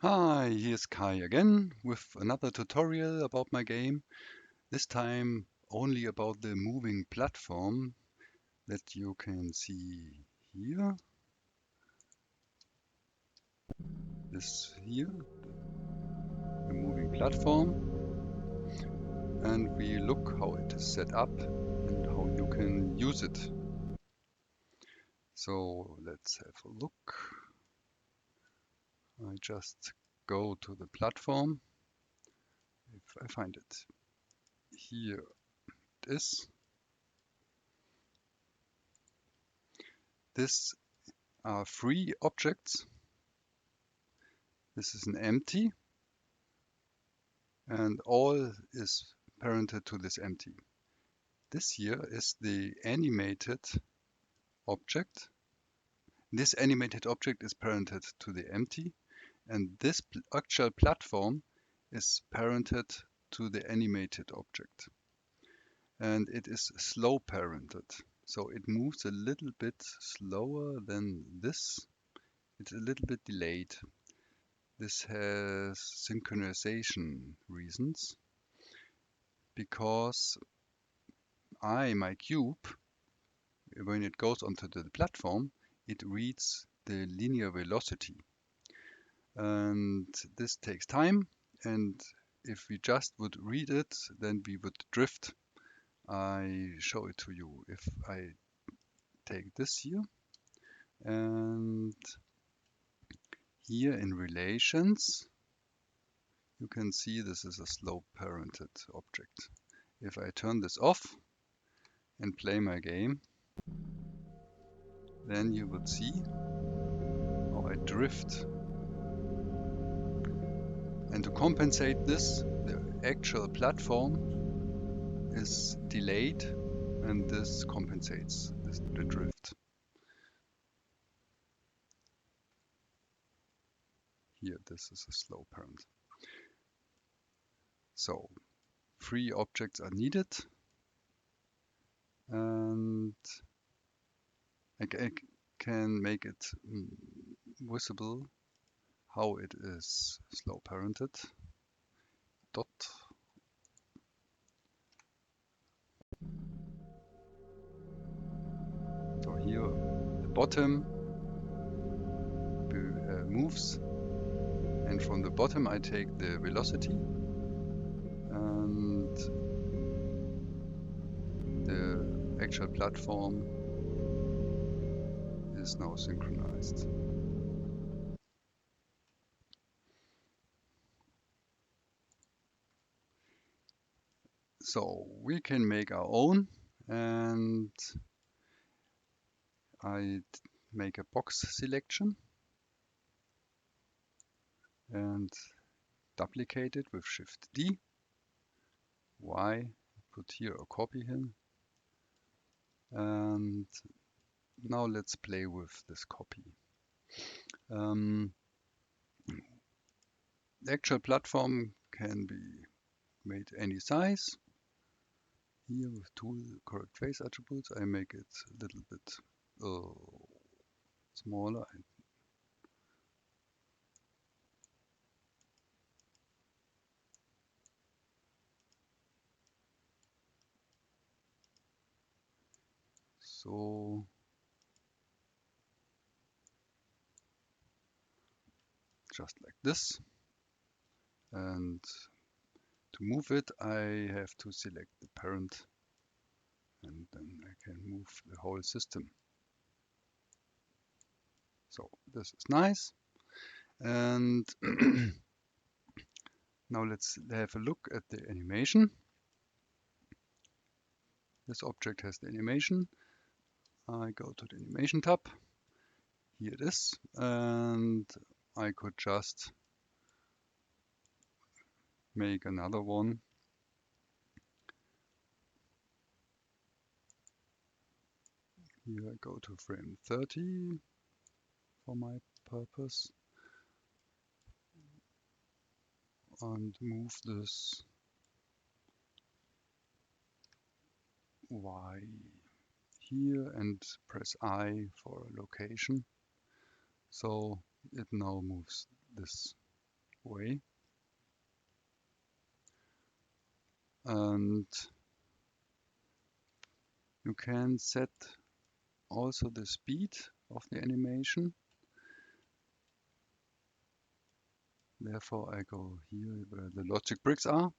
Hi, here's Kai again with another tutorial about my game. This time only about the moving platform that you can see here. This here, the moving platform. And we look how it is set up and how you can use it. So let's have a look. I just go to the platform. If I find it, here it is. These are three objects. This is an empty, and all is parented to this empty. This here is the animated object. This animated object is parented to the empty, and this actual platform is parented to the animated object. And it is slow parented, so it moves a little bit slower than this. It's a little bit delayed. This has synchronization reasons because my cube, when it goes onto the platform, it reads the linear velocity. And this takes time, and if we just would read it, then we would drift. I show it to you. If I take this here, and here in relations, you can see this is a slow parented object. If I turn this off and play my game, then you would see how I drift. And to compensate this, the actual platform is delayed, and this compensates the drift. Here, this is a slow parent. So, three objects are needed, and I can make it visible how it is slow parented. Dot. So here the bottom moves, and from the bottom I take the velocity, and the actual platform is now synchronized. So we can make our own, and I make a box selection and duplicate it with Shift D. Y, put here a copy in, and now let's play with this copy. The actual platform can be made any size. Here with tool correct face attributes, I make it a little bit smaller. So just like this. And to move it, I have to select the parent, and then I can move the whole system. So this is nice. And now let's have a look at the animation. This object has the animation. I go to the animation tab. Here it is. And I could just make another one. Here I go to frame 30 for my purpose. And move this Y here and press I for location. So it now moves this way. And you can set also the speed of the animation. Therefore, I go here where the logic bricks are.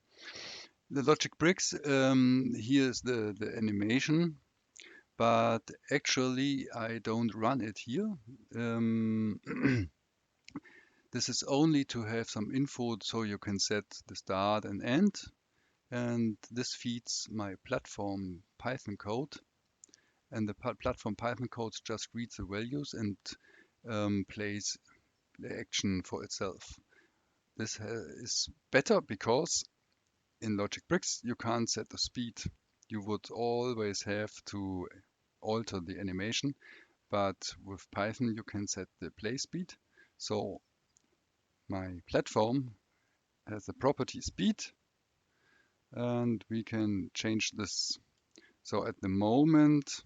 The logic bricks, here is the animation, but actually I don't run it here. This is only to have some info so you can set the start and end. And this feeds my platform Python code. And the platform Python code just reads the values and plays the action for itself. This is better because in Logic Bricks you can't set the speed. You would always have to alter the animation, but with Python you can set the play speed. So my platform has the property speed, and we can change this. So at the moment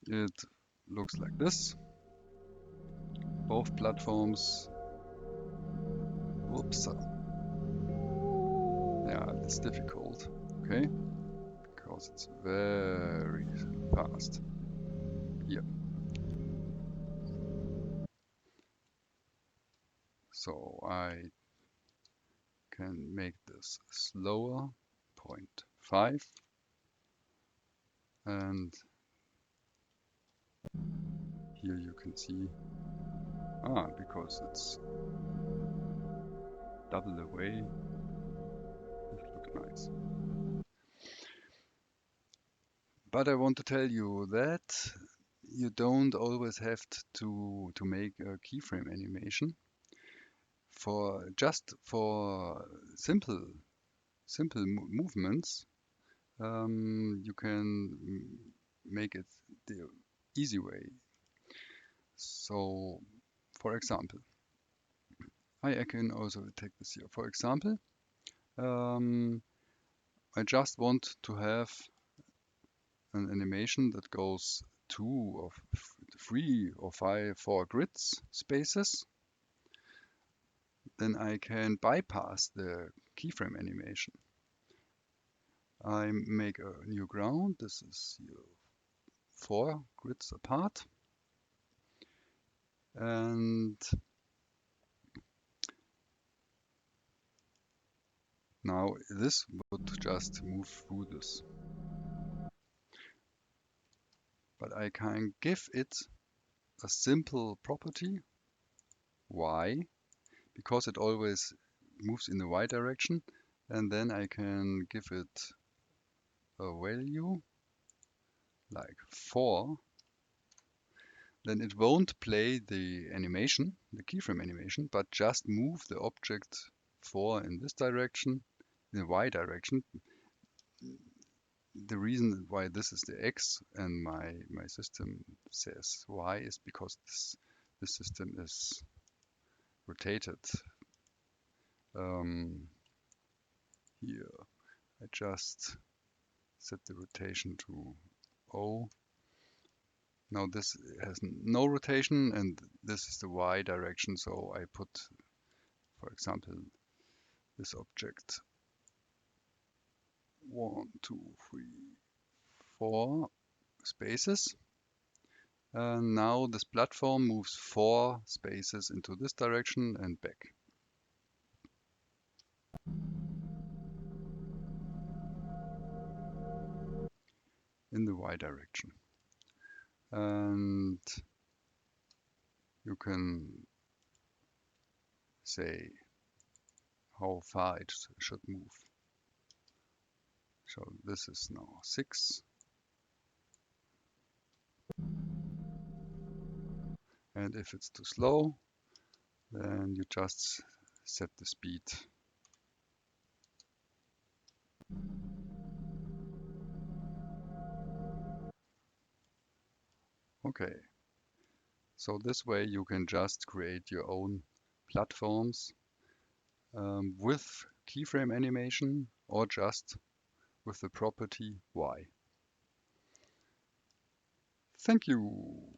it looks like this. Both platforms. Whoops. Yeah, it's difficult. Okay, because it's very fast. Here. So I can make this slower, 0.5, and here you can see, because it's double the way, it looks nice. But I want to tell you that you don't always have to make a keyframe animation. For simple movements, you can make it the easy way. So, for example, I can also take this here. For example, I just want to have an animation that goes 2 or 3 or 4 grids spaces. Then I can bypass the keyframe animation. I make a new ground. This is 4 grids apart. And now this would just move through this. But I can give it a simple property, y, because it always moves in the y direction. And then I can give it a value like 4. Then it won't play the animation, the keyframe animation, but just move the object 4 in this direction, in the y direction. The reason why this is the x and my system says y is because this system is rotated. Here I just set the rotation to O. Now this has no rotation and this is the y direction, so I put, for example, this object 1, 2, 3, 4 spaces. And now this platform moves 4 spaces into this direction and back. In the y direction. And you can say how far it should move. So this is now 6. And if it's too slow, then you just set the speed. Okay. So this way you can just create your own platforms with keyframe animation or just with the property Y. Thank you.